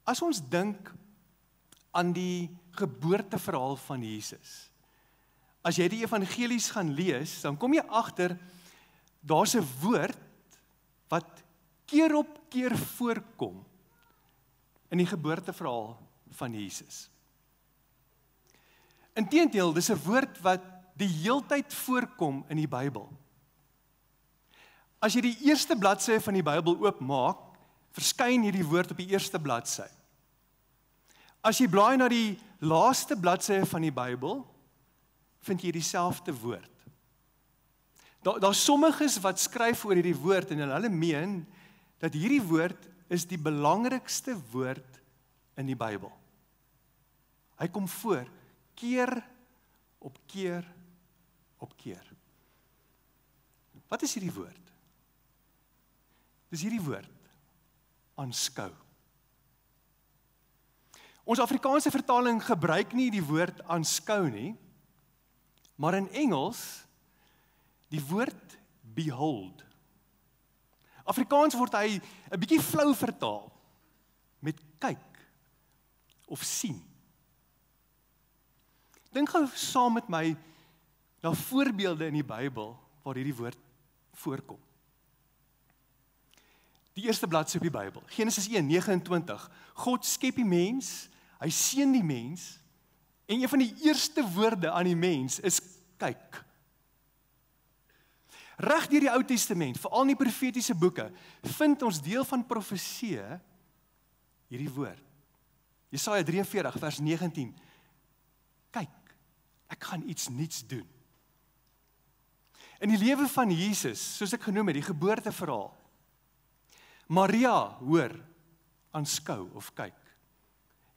As ons dink aan die geboorteverhaal van Jesus, as jy die evangelies gaan lees, dan kom jy agter, daar's 'n woord wat keer op keer voorkom in die geboorteverhaal van Jesus. Inteendeel, dis 'n woord wat die heeltyd voorkom in die Bybel. As jy die eerste bladsy van die Bybel oopmaak, verskyn hierdie woord op die eerste bladsy. As jy blaai na die laaste bladsy van die Bybel, vind jy dieselfde woord. Daar's sommiges wat skryf oor hierdie woord en hulle meen dat hierdie woord is die belangrikste woord in die Bybel. Hy kom voor keer op keer op keer. Wat is hierdie woord? Dis hierdie woord, aanskou. Ons Afrikaanse vertaling gebruik nie die woord aanskou nie, maar in Engels die woord behold. Afrikaans word hy 'n bietjie flou vertaal met kyk of sien. Dink gou saam met my na voorbeelde in die Bybel waar hierdie woord voorkom. Die eerste bladsy op die Bybel, Genesis 1:29. God skep die mens, hy seën die mens, en een van die eerste woorde aan die mens is kyk. Reg deur die Ou Testament, veral in die profetiese boeke, vind ons deel van profeseë hierdie woord. Jesaja 43 vers 19. Kyk, ek gaan iets nuuts doen. In die lewe van Jesus, soos ek genoem het, die geboorteverhaal, Maria hoor, aanskou of kyk.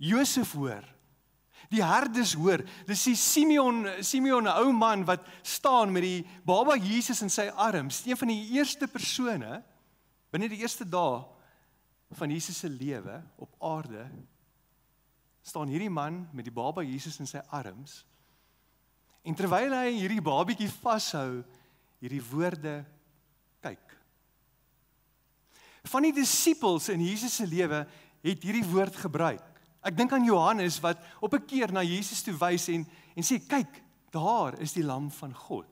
Josef hoor, die herders hoor, dis die Simeon, 'n ou man wat staan met die baba Jesus in sy arms, een van die eerste persone, binne die eerste dae van Jesus se lewe op aarde, staan hierdie man met die baba Jesus in sy arms, en terwyl hy hierdie babietjie vashou, hierdie woorde, kyk. Van die disippels in Jesus se lewe het hierdie woord gebruik. Ek dink aan Johannes wat op 'n keer na Jesus toe wys en sê, kyk, daar is die lam van God.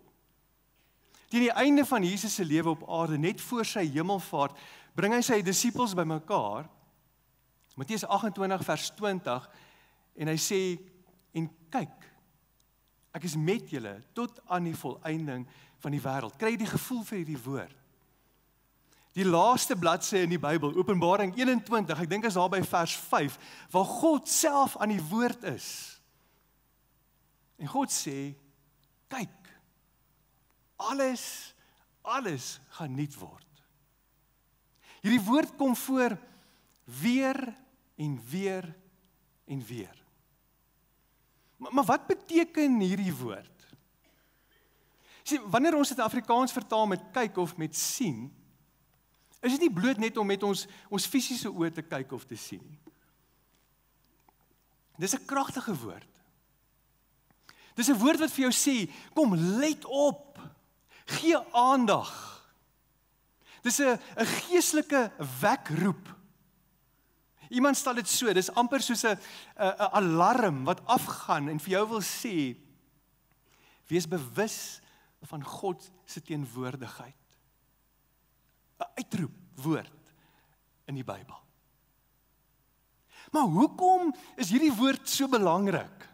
Teen die einde van Jesus se lewe op aarde, net voor sy hemelvaart, bring hy sy disippels bymekaar, Matteus 28 vers 20, en hy sê, en kyk, ek is met julle tot aan die volëinding van die wêreld. Kry jy die gevoel vir hierdie woord? Die laaste bladsy in die Bybel, Openbaring 21, ek dink is daar by vers 5, waar God self aan die woord is. En God sê, kyk, alles gaan nuut word. Hierdie woord kom voor weer en weer en weer. Maar wat beteken hierdie woord? Sien, wanneer ons dit in Afrikaans vertaal met kyk of met sien, is dit nie bloot net om met ons fisiese oë te kyk of te sien nie. Dis 'n kragtige woord. Dis 'n woord wat vir jou sê, kom, let op, gee aandag. Dis 'n geestelike wekroep. Iemand stel dit so, dis amper soos 'n alarm wat afgaan en vir jou wil sê, wees bewus van God se teenwoordigheid. 'n uitroepwoord in die Bybel. Maar hoekom is hierdie woord so belangrik?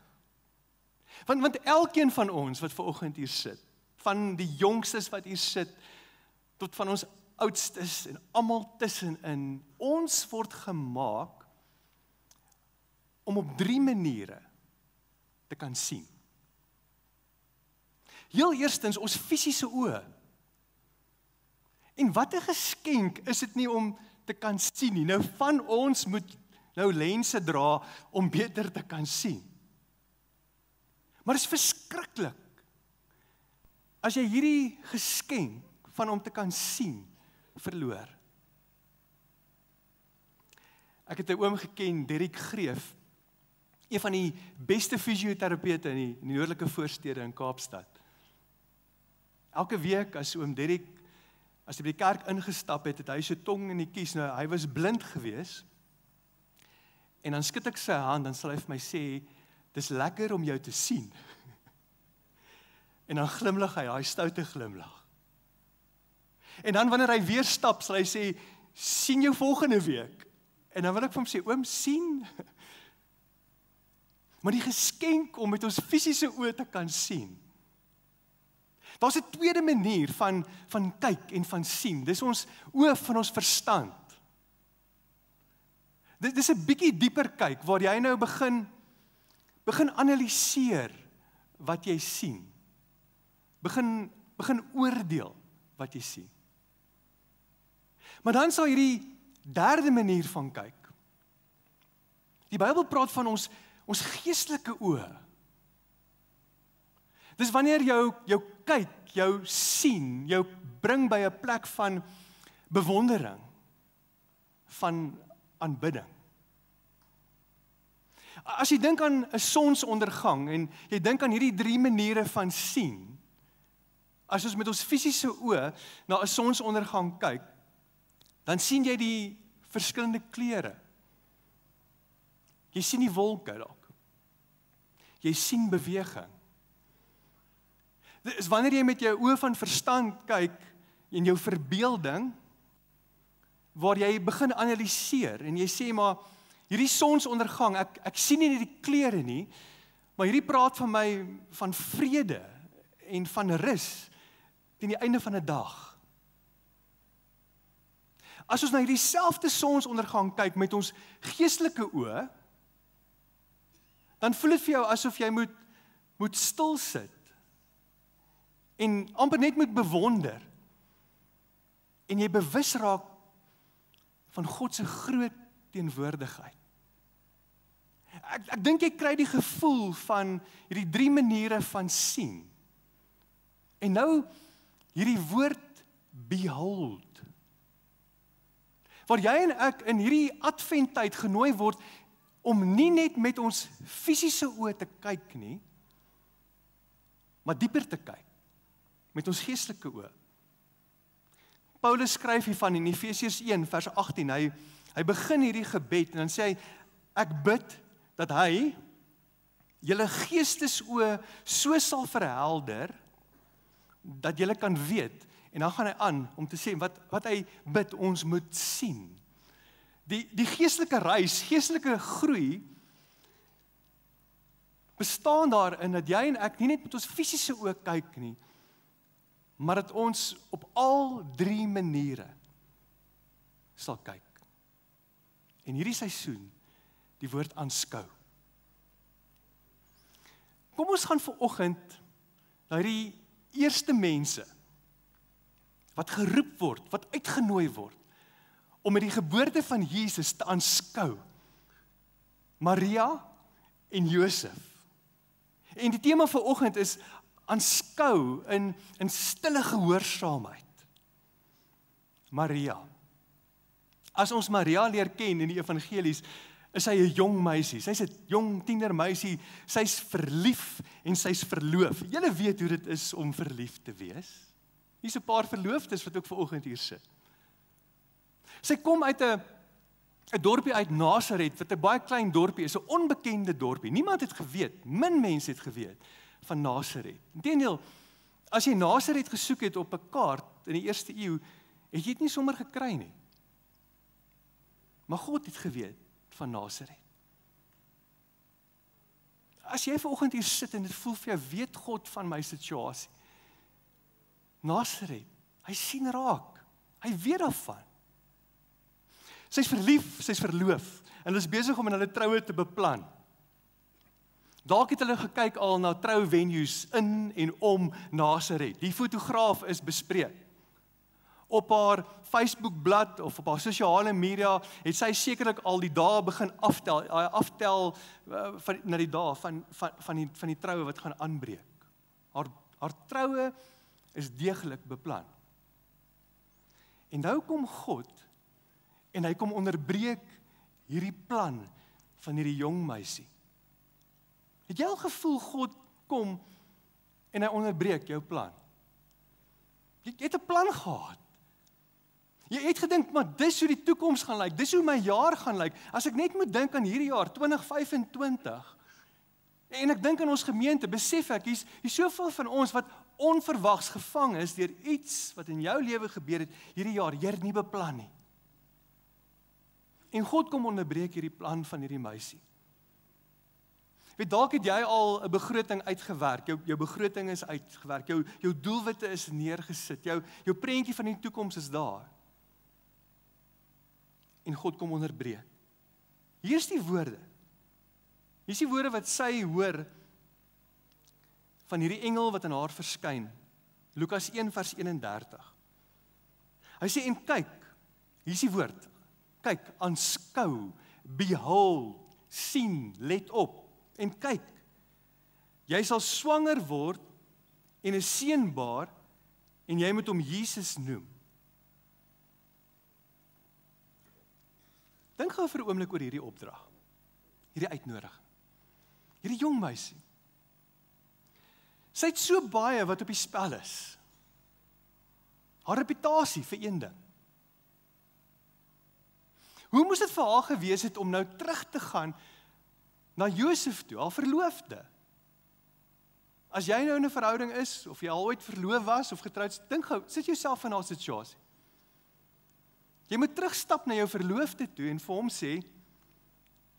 Want elkeen van ons wat vanoggend hier sit, van die jongstes wat hier sit, tot van ons oudstes en almal tussenin, ons word gemaak om op 3 maniere te kan sien. Heel eerstens, ons fisiese oë. En wat 'n geskenk is dit nie om te kan sien nie. Nou van ons moet nou lense dra om beter te kan sien. Maar dit is verskriklik as jy hierdie geskenk van om te kan sien verloor. Ek het 'n oom geken, Derrick Greef, een van die beste fisioterapeute in die noordelike voorstede in Kaapstad. Elke week as oom Derrick, as hy by die kerk ingestap het, het hy sy tong in die kies, nou hy was blind gewees, En dan skud ek sy hand, dan sal hy vir my sê, dis lekker om jou te sien. En dan glimlag hy, daai stoute glimlag. En dan wanneer hy weer stap, sal hy sê, sien jou volgende week. En dan wil ek vir hom sê, oom, sien. Maar die geskenk om met ons fisiese oë te kan sien. Daar's 'n tweede manier van kyk en van sien. Dis ons oë van ons verstand. Dit is 'n bietjie dieper kyk, waar jy nou begin analiseer wat jy sien. Begin oordeel wat jy sien. Maar dan sal hierdie derde manier van kyk. Die Bybel praat van ons geestelike oë. Dis wanneer jou kyk, jou sien, jou bring by 'n plek van bewondering, van aanbidding. As jy dink aan 'n sonsondergang en jy dink aan hierdie 3 maniere van sien, as ons met ons fisiese oë na 'n sonsondergang kyk, dan sien jy die verskillende kleure. Jy sien die wolke dalk. Jy sien beweging. Dit is wanneer jy met jou oë van verstand kyk en jou verbeelding, waar jy begin analiseer en jy sê maar, hierdie sonsondergang, ek sien nie die kleure nie, maar hierdie praat van my van vrede en van rus teen die einde van 'n dag. As ons na hierdie selfde sonsondergang kyk met ons geestelike oë, dan voel dit vir jou asof jy moet stil sit en amper net moet bewonder en jy bewus raak van God se groot teenwoordigheid. Ek dink jy kry die gevoel van hierdie 3 maniere van sien. En nou hierdie woord behold. Waar jy en ek in hierdie adventtyd genooi word om nie net met ons fisiese oë te kyk nie, maar dieper te kyk met ons geestelike oë. Paulus skryf hiervan in Efesiërs 1 vers 18. Hy begin hierdie gebed en dan sê hy, ek bid dat hy julle geestesoë so sal verhelder dat julle kan weet. En dan gaan hy aan om te sê wat hy bid ons moet sien. Die geestelike reis, geestelike groei bestaan daarin dat jy en ek nie net met ons fisiese oë kyk nie, maar dat ons op al 3 maniere sal kyk. En hierdie seisoen, die woord aanskou. Kom ons gaan vanoggend na die eerste mense wat geroep word, wat uitgenooi word om met die geboorte van Jesus te aanskou. Maria en Josef. En die tema vanoggend is aanskou in stille gehoorsaamheid. Maria. As ons Maria leer ken in die evangelies, is sy 'n jong meisie. Sy's 'n jong tienermeisie, sy's verlief en sy's verloof. Julle weet hoe dit is om verlief te wees. Hier's 'n paar verloofdes wat ook vanoggend hier sit. Sy kom uit 'n dorpie uit Nasaret, wat 'n baie klein dorpie is, 'n onbekende dorpie. Niemand het geweet, min mense het geweet van Nasaret. Inteendeel, as jy Nasaret gesoek het op 'n kaart in die 1ste eeu, het jy dit nie sommer gekry nie. Maar God het geweet van Nasaret. As jy vanoggend hier sit en dit voel vir jou, weet God van my situasie. Nasaret, hy sien raak, hy weet daarvan. Sy's verlief, sy's verloof, en hulle is besig om in hulle troue te beplan. Dalk het hulle gekyk al na trouvenues in en om Nasaret. Die fotograaf is bespreek. Op haar Facebookblad of op haar sosiale media het sy sekerlik al die dae begin aftel na die dae van die troue wat gaan aanbreek. Haar troue is deeglik beplan. En nou kom God en hy kom onderbreek hierdie plan van hierdie jong meisie. Het jy al gevoel God kom en hy onderbreek jou plan? Jy het 'n plan gehad. Jy het gedink, maar dis hoe die toekoms gaan lyk, dis hoe my jaar gaan lyk, as ek net moet dink aan hierdie jaar, 2025, en ek dink aan ons gemeente, besef ek, hier's soveel van ons wat onverwags gevang is deur iets wat in jou lewe gebeur het, hierdie jaar, jy het nie beplan nie. En God kom onderbreek hierdie plan van hierdie meisie. Weet, dalk het jy al 'n begroting uitgewerk, jou begroting is uitgewerk, jou doelwitte is neergesit, jou prentjie van die toekoms is daar. En God kom onderbreek. Hier is die woorde. Hier is die woorde wat sy hoor van hierdie engel wat aan haar verskyn. Lukas 1 vers 31. Hy sê, en kyk, hier is die woord, kyk, aanskou, behold, sien, let op, en kyk, jy sal swanger word en 'n seun baar en jy moet hom Jesus noem. Dink gou vir 'n oomblik oor hierdie opdrag, hierdie uitnodiging. Hierdie jong meisie. Sy het so baie wat op die spel is. Haar reputasie vir een ding. Hoe moes dit vir haar gewees het om nou terug te gaan na Josef toe, haar verloofde? As jy nou in 'n verhouding is, of jy al ooit verloof was, of getroud, dink gou, sit jouself in haar situasie. Jy moet terugstap na jou verloofde toe en vir hom sê,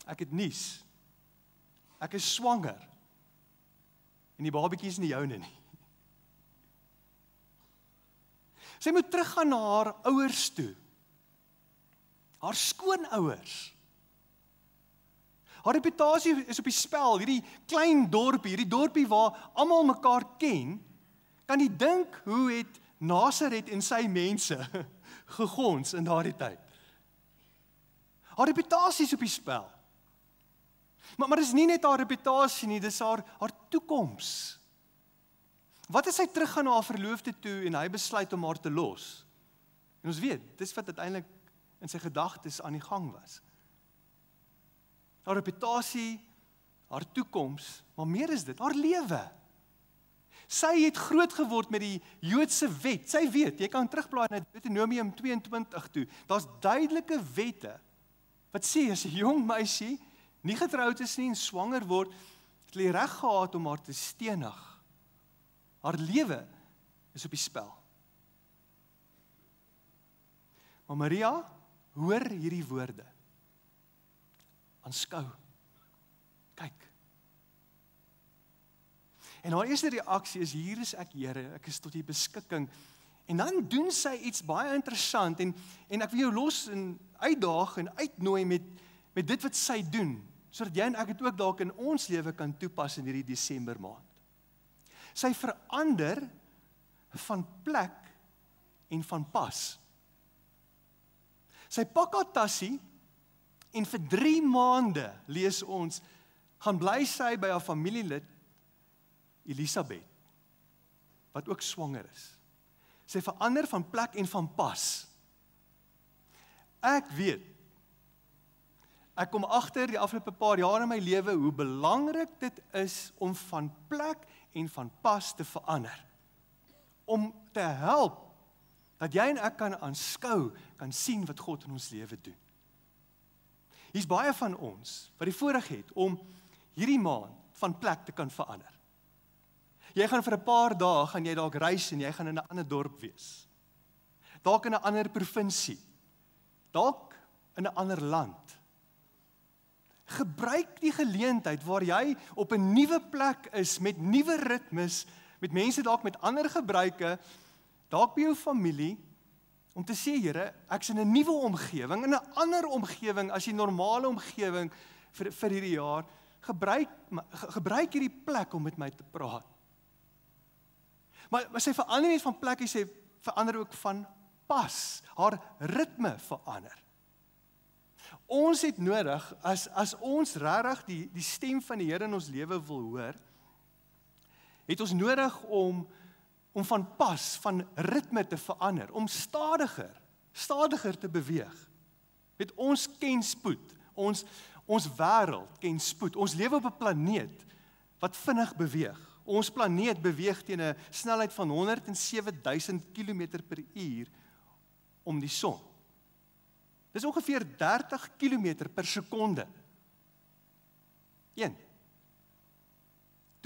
ek het nuus. Ek is swanger. En die babatjie is nie joune nie. Sy moet teruggaan na haar ouers toe. Haar skoonouers. Haar reputasie is op die spel, hierdie klein dorpie, hierdie dorpie waar almal mekaar ken, kan jy dink hoe het Nasaret en sy mense gegons in daardie tyd. Haar reputasie is op die spel. Maar dis nie net haar reputasie nie, dis haar toekoms. Wat as sy teruggaan na haar verloofde toe en hy besluit om haar te los? En ons weet, dis wat uiteindelik in sy gedagtes aan die gang was. Haar reputasie, haar toekoms, maar meer is dit, haar lewe. Sy het groot geword met die Joodse wet. Sy weet, jy kan terugblaai na Deuteronomium 22 toe. Daar's duidelike wette wat sê as 'n jong meisie nie getroud is nie en swanger word, het hulle reg gehad om haar te stenig. Haar lewe is op die spel. Maar Maria hoor hierdie woorde. Aanskou. Kyk. En haar eerste reaksie is, hier is ek, Here, ek is tot u beskikking. En dan doen sy iets baie interessant, en ek wil jou los en uitdaag en uitnooi met dit wat sy doen, sodat jy en ek het ook dalk in ons lewe kan toepas in hierdie Desember maand. Sy verander van plek en van pas. Sy pak haar tassie en vir 3 maande, lees ons, gaan bly sy by haar familielid Elisabeth, wat ook swanger is. Sy verander van plek en van pas. Ek weet, ek kom agter die afgelope paar jaar in my lewe hoe belangrik dit is om van plek en van pas te verander. Om te help dat jy en ek kan aanskou, kan sien wat God in ons lewe doen. Hier's baie van ons wat die voorreg het om hierdie maand van plek te kan verander. Jy gaan vir 'n paar dae, gaan jy dalk reis en jy gaan in 'n ander dorp wees. Dalk in 'n ander provinsie. Dalk in 'n ander land. Gebruik die geleentheid waar jy op 'n nuwe plek is, met nuwe ritmes, met mense dalk met ander gebruike, dalk by jou familie, om te sê, Here, ek's in 'n nuwe omgewing, in 'n ander omgewing as die normale omgewing vir hierdie jaar. Gebruik hierdie plek om met my te praat. Maar sy verander nie van plek, sy verander ook van pas. Haar ritme verander. Ons het nodig, as ons regtig die stem van die Here in ons lewe wil hoor, het ons nodig om van pas, van ritme te verander, om stadiger te beweeg. Weet, ons ken spoed, ons wêreld ken spoed, ons lewe op 'n planeet wat vinnig beweeg. Ons planeet beweeg teen 'n snelheid van 107.000 km/h om die son. Dis ongeveer 30 km per sekonde. 1,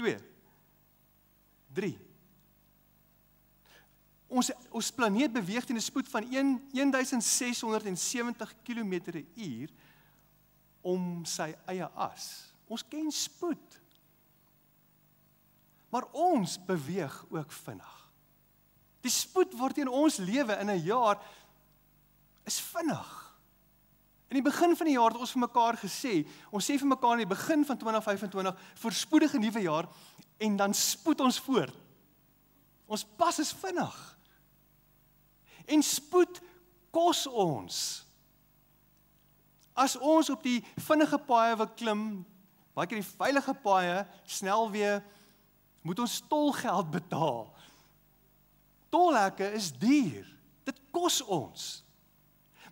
2, 3. Ons planeet beweeg teen 'n spoed van 1670 km/h om sy eie as. Ons ken spoed. Maar ons beweeg ook vinnig. Die spoed waarteen ons lewe in 'n jaar is vinnig. In die begin van die jaar het ons vir mekaar gesê, ons sê vir mekaar in die begin van 2025, voorspoedige nuwe jaar, en dan spoed ons voort. Ons pas is vinnig. En spoed kos ons. As ons op die vinnige paaie wil klim, baie keer die veilige paaie, snelweë, moet ons tolgeld betaal. Tolhekke is duur. Dit kos ons.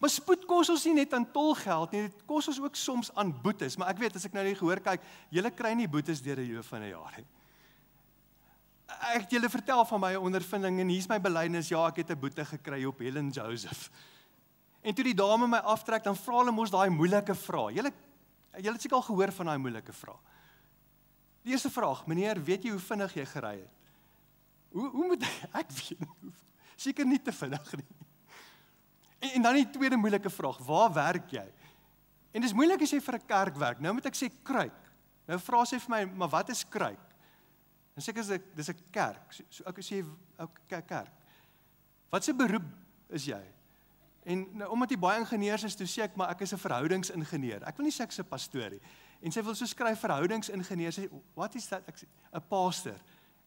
Maar spoed kos ons nie net aan tolgeld nie, dit kos ons ook soms aan boetes. Maar ek weet, as ek nou die gehoor kyk, julle kry nie boetes deur die loop van 'n jaar nie. Ek het julle vertel van my ondervinding en hier's my belydenis, ja, ek het 'n boete gekry op Helen Joseph. En toe die dame my aftrek, dan vra hulle mos daai moeilike vrae. Julle het seker al gehoor van daai moeilike vrae. Die eerste vraag, meneer, weet jy hoe vinnig jy gery het? Hoe moet ek weet? Seker nie te vinnig nie. En dan die tweede moeilike vraag, waar werk jy? En dis moeilik as jy vir 'n kerk werk. Nou moet ek sê kruik. Nou vra sy vir my, maar wat is kruik? En sê ek, dis 'n kerk. So ek sê, kerk. Wat se beroep is jy? En nou, omdat jy baie ingenieurs is, toe sê ek, maar ek is 'n verhoudingsingenieur. Ek wil nie sê ek is 'n pastoor nie. En sy wil so skryf verhoudingsingenieur. Sy sê, what is that? Ek sê, 'n pastor.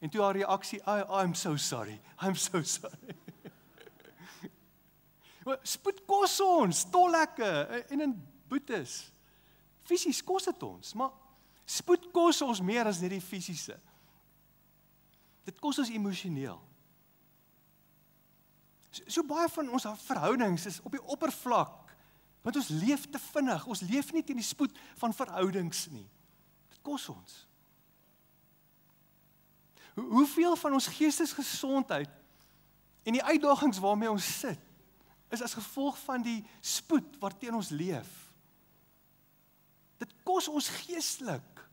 En toe haar reaksie, I'm so sorry. Spoed kos ons, tolhekke en in boetes. Fisies kos dit ons, maar spoed kos ons meer as net die fisiese. Dit kos ons emosioneel. So baie van ons verhoudings is op die oppervlak, want ons leef te vinnig, ons leef nie teen die spoed van verhoudings nie. Dit kos ons. Hoeveel van ons geestesgesondheid en die uitdagings waarmee ons sit, is as gevolg van die spoed waarteen ons leef. Dit kos ons geestelik.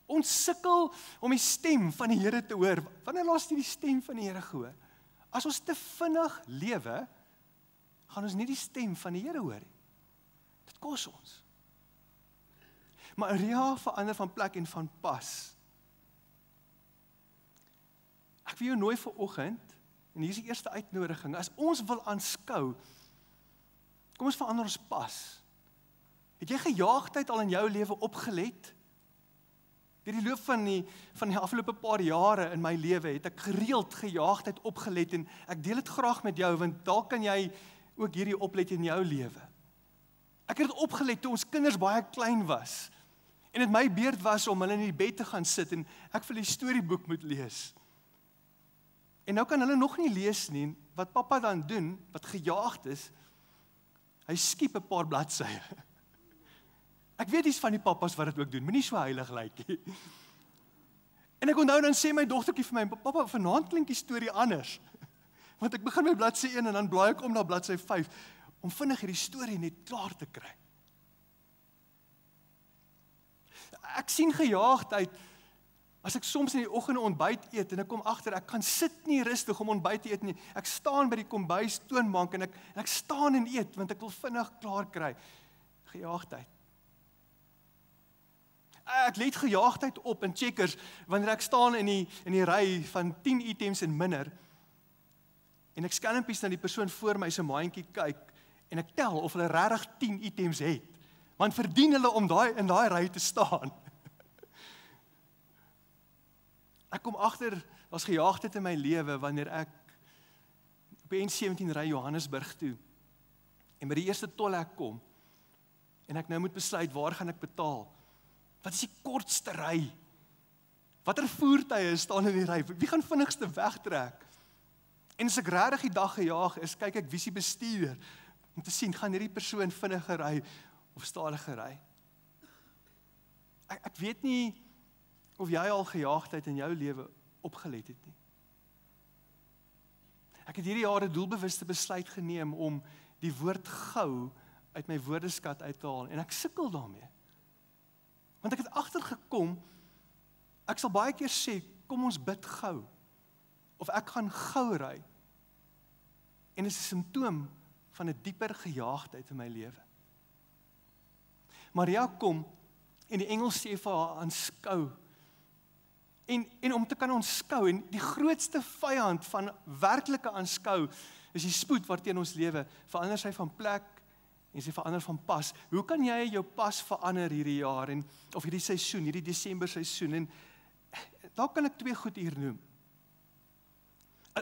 Ons sukkel om die stem van die Here te hoor. Wanneer laas jy die stem van die Here gehoor? As ons te vinnig lewe, gaan ons nie die stem van die Here hoor nie. Dit kos ons. Maar Ria verander van plek en van pas. Ek wil jou nooi vir oggend, en hier is die eerste uitnodiging, as ons wil aanskou, kom ons verander ons pas. Het jy gejaagdheid al in jou lewe opgelet? Deur die loop van die afgelope paar jare in my lewe, het ek gereeld gejaagdheid opgelet, en ek deel dit graag met jou, want daar kan jy ook hierdie oplet in jou lewe. Ek het dit opgelet toe ons kinders baie klein was, en dit my beurt was om hulle in die bed te gaan sit, en ek vir die storieboek moet lees. En nou kan hulle nog nie lees nie, wat pappa dan doen, wat gejaagd is, hy skiep 'n paar bladsye. Ek weet dis van die pappas wat dit ook doen, moenie so heilig lyk nie. En ek onthou dan sê my dogtertjie vir my, pappa, vanaand klink die storie anders. Want ek begin met bladsy 1 en dan blaai ek om na bladsy 5, om vinnig hierdie storie net klaar te kry. Ek sien gejaagdheid, as ek soms in die oggend ontbyt eet, en ek kom agter, ek kan sit nie rustig om ontbyt te eet nie, ek staan by die kombuis toonbank, en ek staan en eet, want ek wil vinnig klaar kry. Gejaagdheid. Ek let gejaagdheid op in Checkers, wanneer ek staan in die ry van 10 items en minder, en ek skelmpies na die persoon voor my se maandjie kyk, en ek tel of hulle regtig 10 items het, want verdien hulle om in daai ry te staan. Ek kom agter, daar's gejaagdheid in my lewe, wanneer ek op die N17 ry Johannesburg toe, en by die eerste tolhek kom, en ek nou moet besluit, waar gaan ek betaal? Wat is die kortste ry? Watter voertuie staan in die ry? Wie gaan vinnigste wegtrek? En as ek regtig die dag gejaag is, kyk ek wie se bestuurder, om te sien, gaan hierdie persoon vinniger ry, of stadiger ry? Ek weet nie, of jy al gejaagdheid in jou lewe opgelet het nie. Ek het hierdie jaar 'n doelbewuste besluit geneem om die woord gou uit my woordeskat uit te haal en ek sukkel daarmee. Want ek het agtergekom, ek sal baie keer sê, kom ons bid gou, of ek gaan gou ry, en dit is 'n simptoom van 'n dieper gejaagdheid in my lewe. Maria kom, en die engel sê vir haar, aanskou, en om te kan aanskou, en die grootste vyand van werklike aanskou, is die spoed waarteen ons lewe, verander sy van plek, en sy verander van pas. Hoe kan jy jou pas verander hierdie jaar, of hierdie seisoen, hierdie Desember seisoen, en daar kan ek 2 goed hier noem.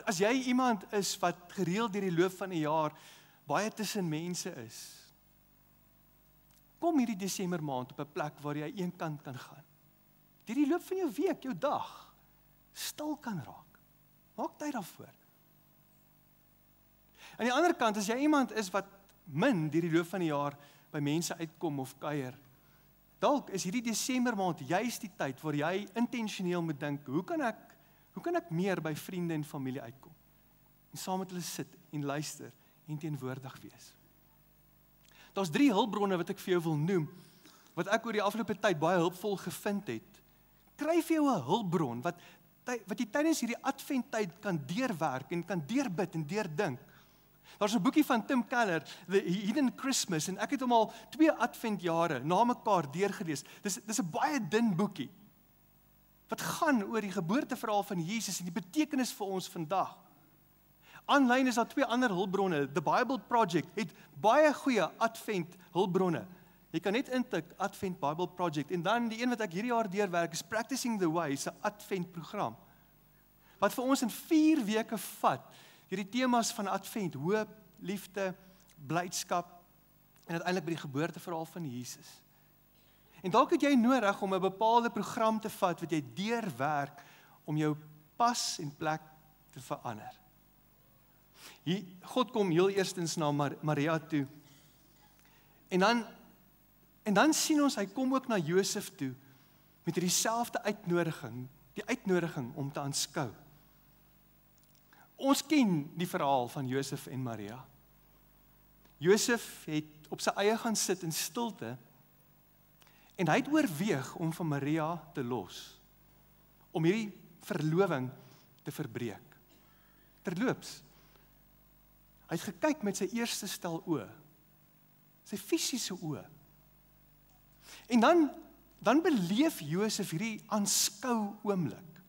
As jy iemand is wat gereeld deur die loop van die jaar baie tussen mense is, kom hierdie Desember maand op 'n plek waar jy een kant kan gaan. Deur die loop van jou week, jou dag, stil kan raak. Maak tyd daarvoor. Aan die ander kant, as jy iemand is wat min deur die loop van die jaar by mense uitkom of kuier, dalk is hierdie Desember maand juist die tyd waar jy intentioneel moet dink, hoe kan ek meer by vriende en familie uitkom? En saam met hulle sit en luister en teenwoordig wees. Daar's 3 hulpbronne wat ek vir jou wil noem, wat ek oor die afgelope tyd baie hulpvol gevind het. Kry vir jou 'n hulpbron, wat jy tydens hierdie adventtyd kan deurwerk en kan deurbid en deurdink. Daar's 'n boekie van Tim Keller, The Hidden Christmas, en ek het hom al 2 adventjare na mekaar deurgelees. Dis 'n baie dun boekie, wat gaan oor die geboorteverhaal van Jesus en die betekenis vir ons vandag. Aanlyn is daar 2 ander hulpbronne. The Bible Project het baie goeie advent hulpbronne. Jy kan net intik Advent Bible Project, en dan die een wat ek hierdie jaar deurwerk is Practicing the Way, 'n advent program, wat vir ons in 4 weke vat, hierdie temas van advent, hoop, liefde, blydskap, en uiteindelik by die geboorteverhaal van Jesus. En dalk het jy nodig om 'n bepaalde program te vat, wat jy deurwerk, om jou pas en plek te verander. God kom heel eerstens na Maria toe, en dan sien ons, hy kom ook na Josef toe, met hierdie selfde uitnodiging, die uitnodiging om te aanskou. Ons ken die verhaal van Josef en Maria. Josef het op sy eie gaan sit in stilte, en hy het oorweeg om van Maria te los, om hierdie verloving te verbreek. Terloops, hy het gekyk met sy eerste stel oë, sy fisiese oë. En dan beleef Josef hierdie aanskou oomblik.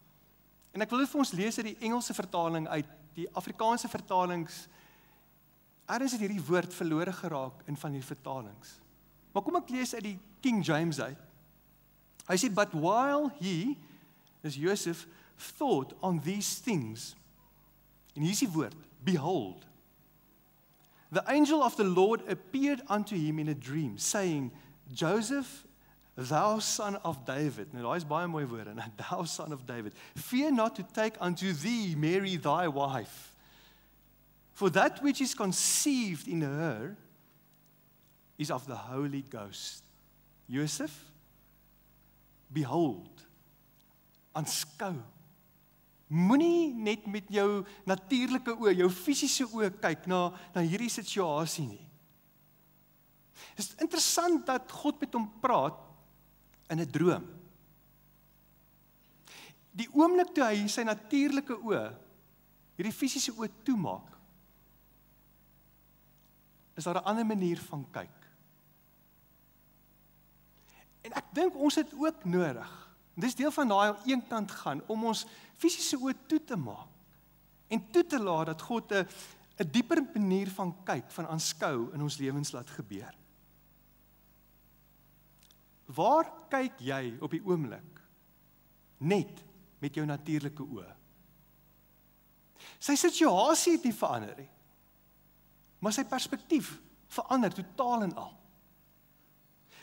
En ek wil dit vir ons lees uit die Engelse vertaling uit, die Afrikaanse vertalings, ergens het hierdie woord verlore geraak in van die vertalings. Maar kom ek lees uit die King James uit. Hy sê, but while he, as Joseph, thought on these things, en hier is die woord, behold, the angel of the Lord appeared unto him in a dream, saying, Joseph, thou son of David. Nou, daar is baie mooi woorde, thou son of David. Fear not to take unto thee Mary thy wife, for that which is conceived in her is of the Holy Ghost. Joseph, behold, aanskou. Moenie net met jou natuurlike oë, jou fisiese oë kyk na hierdie situasie nie. Het is interessant dat God met hom praat in 'n droom. Die oomblik toe hy sy natuurlike oë, hierdie fisiese oë toemaak, is daar 'n ander manier van kyk. En ek dink ons het ook nodig, dis deel van daai een kant gaan, om ons fisiese oë toe te maak, en toe te laat dat God 'n dieper manier van kyk, van aanskou in ons lewens laat gebeur. Waar kyk jy op die oomblik net met jou natuurlike oë? Sy situasie het nie verander nie, maar sy perspektief verander totaal en al.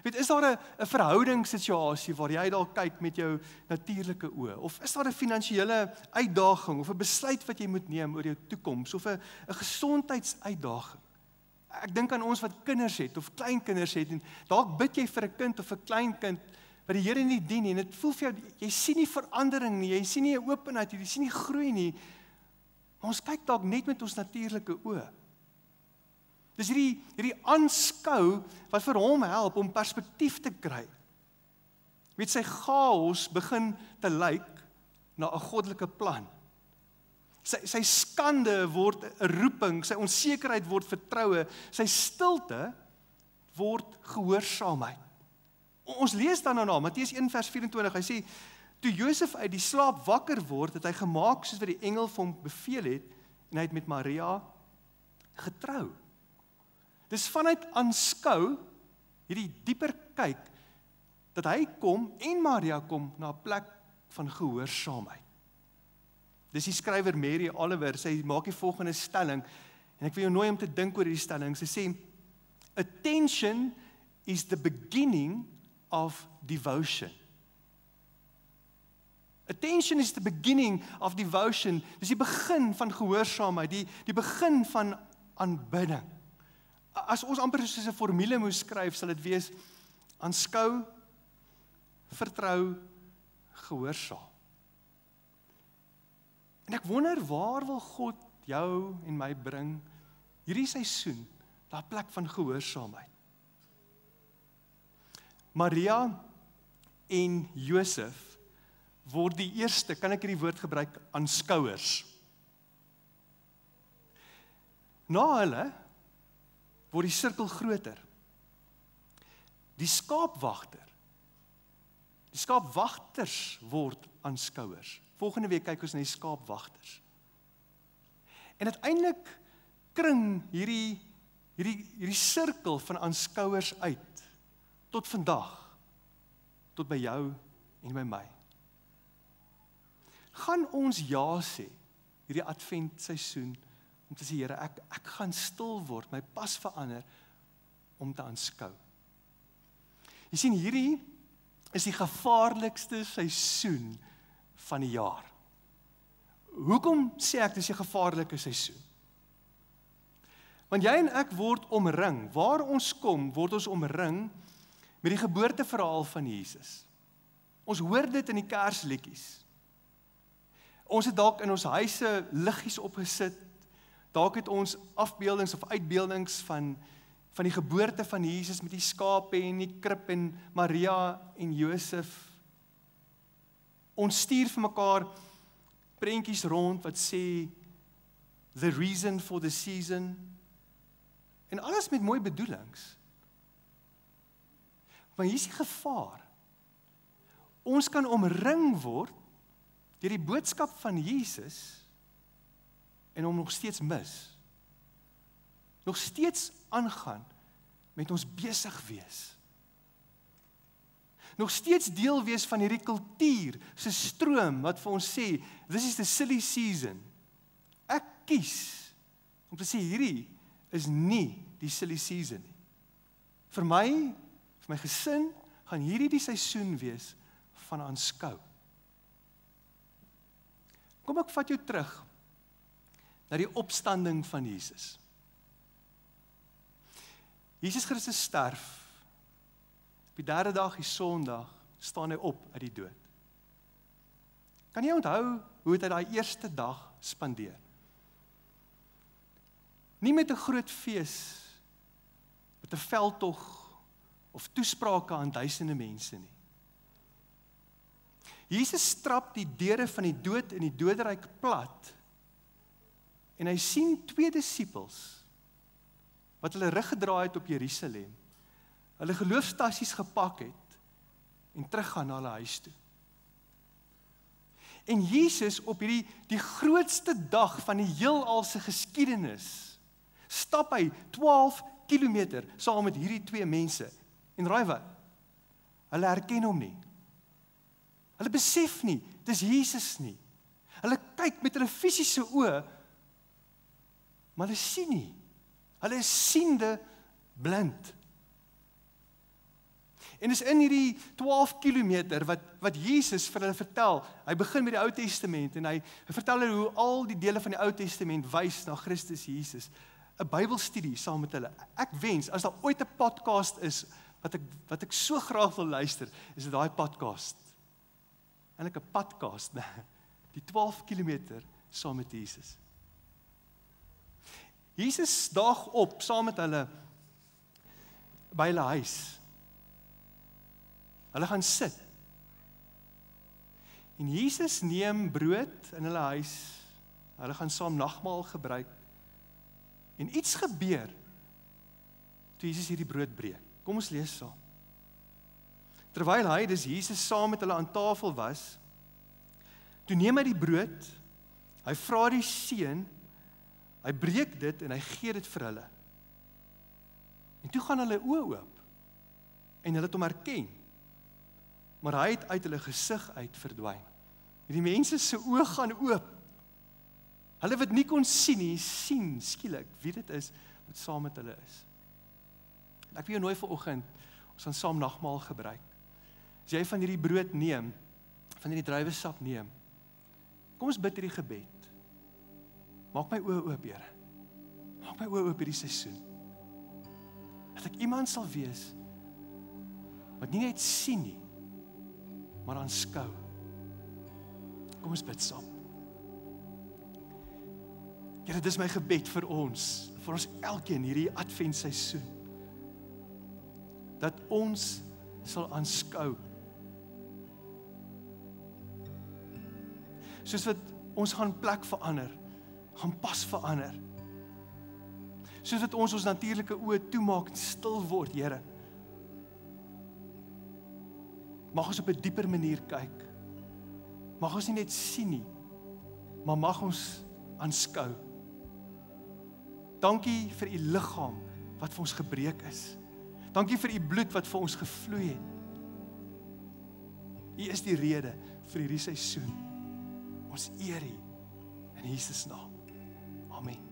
Is daar 'n verhoudingssituasie waar jy dalk kyk met jou natuurlike oë, of is daar 'n finansiële uitdaging, of 'n besluit wat jy moet neem oor jou toekoms, of 'n gesondheidsuitdaging? Ek dink aan ons wat kinders het, of kleinkinders het, en dalk bid jy vir 'n kind of 'n kleinkind wat die Here nie dien nie, en dit voel vir jou, jy sien nie verandering nie, jy sien nie 'n openheid, jy sien nie groei nie, Maar ons kyk dalk net met ons natuurlike oë. Dis hierdie aanskou wat vir hom help om perspektief te kry. Weet, sy chaos begin te lyk na 'n goddelike plan. Sy skande word 'n roeping, sy onsekerheid word vertroue, sy stilte word gehoorsaamheid. Ons lees dan nou, Matteus 1 vers 24, hy sê, toe Josef uit die slaap wakker word, het hy gemaak soos wat die engel vir hom beveel het, en hy het met Maria getrou. Dis vanuit aanskou, hierdie dieper kyk, dat hy kom en Maria kom na 'n plek van gehoorsaamheid. Dis die skrywer Mary Oliver, sy maak die volgende stelling, en ek wil jou nooi om te dink oor hierdie stelling. Sy sê, attention is the beginning of devotion. Attention is the beginning of devotion. Dis die begin van gehoorsaamheid, die begin van aanbidding. As ons amper soos 'n formule moes skryf, sal dit wees, aanskou, vertrou, gehoorsaam. En ek wonder, waar wil God jou en my bring, hierdie seisoen, na 'n plek van gehoorsaamheid? Maria en Josef word die eerste, kan ek hierdie woord gebruik, aanskouers. Na hulle word die sirkel groter. Die skaapwagters word aanskouers. Volgende week kyk ons na die skaapwagters. En uiteindelik kring hierdie sirkel van aanskouers uit, tot vandag, tot by jou en by my. Gaan ons ja sê, hierdie adventseisoen, om te sê, Here, ek gaan stil word, my pas verander, om te aanskou. Jy sien, hierdie is die gevaarlikste seisoen van die jaar. Hoekom sê ek dis 'n gevaarlike seisoen? Want jy en ek word omring, waar ons kom, word ons omring met die geboorteverhaal van Jesus. Ons hoor dit in die Kersliedjies. Ons het dalk in ons huise liggies opgesit, dalk het ons afbeeldings of uitbeeldings van die geboorte van Jesus met die skape en die krib en Maria en Josef. Ons stuur vir mekaar prentjies rond wat sê the reason for the season, en alles met mooi bedoelings. Maar hier is die gevaar. Ons kan omring word deur die boodskap van Jesus en hom nog steeds mis. Nog steeds aangaan met ons besig wees. Nog steeds deel wees van hierdie kultuur se stroom wat vir ons sê, this is the silly season. Ek kies om te sê, hierdie is nie die silly season nie. Vir my gesin, gaan hierdie die seisoen wees van aanskou. Kom ek vat jou terug na die opstanding van Jesus. Jesus Christus sterf. Op die derde dag, die Sondag, staan hy op uit die dood. Kan jy onthou hoe het hy daai eerste dag spandeer? Nie met 'n groot fees, met 'n veldtog of toesprake aan duisende mense nie. Jesus trap die deure van die dood en die doderyk plat, en hy sien 2 disippels, wat hulle rug gedraai het op Jerusalem, hulle geloofstassies gepak het, en teruggaan na hulle huis toe. En Jesus op die grootste dag van die heelal se geskiedenis, stap hy 12 kilometer saam met hierdie 2 mense, en raai wat? Hulle herken hom nie. Hulle besef nie, dis Jesus nie. Hulle kyk met hulle fisiese oë, maar hulle sien nie. Hulle is siende blind. En is in hierdie 12 kilometer wat Jesus vir hulle vertel, hy begin met die Ou Testament, en hy vertel hulle hoe al die dele van die Ou Testament wys na Christus Jesus. 'n Bybelstudie saam met hulle. Ek wens, as daar ooit 'n podcast is, wat ek so graag wil luister, is dit daai podcast. Eintlik 'n podcast, die 12 kilometer saam met Jesus. Jesus daag op saam met hulle by hulle huis. Hulle gaan sit. En Jesus neem brood in hulle huis. Hulle gaan saam nagmaal gebruik. En iets gebeur toe Jesus hierdie brood breek. Kom ons lees saam. Terwyl hy, dis Jesus, saam met hulle aan tafel was, toe neem hy die brood, hy vra die seun, hy breek dit en hy gee dit vir hulle. En toe gaan hulle oë oop en hulle het hom herken. Maar hy het uit hulle gesig uit verdwyn. Die mense se oë gaan oop. Hulle wat nie kon sien nie, sien skielik wie dit is wat saam met hulle is. En ek wil jou nooi vanoggend, ons gaan saam nagmaal gebruik. As jy van hierdie brood neem, van hierdie druiwesap neem, kom ons bid hierdie gebed. Maak my oë oop, Here. Maak my oë oop hierdie seisoen. Dat ek iemand sal wees wat nie net sien nie, maar aanskou. Kom ons bid saam. Here, dis my gebed vir ons elkeen hierdie adventseisoen. Dat ons sal aanskou. Soos wat ons gaan plek verander, gaan pas verander. Soos wat ons natuurlike oë toemaak en stil word, Here. Mag ons op 'n dieper manier kyk. Mag ons nie net sien nie, maar mag ons aanskou. Dankie vir u liggaam wat vir ons gebreek is. Dankie vir u bloed wat vir ons gevloei het. U is die rede vir hierdie seisoen. Ons eer u in Jesus naam. Amen.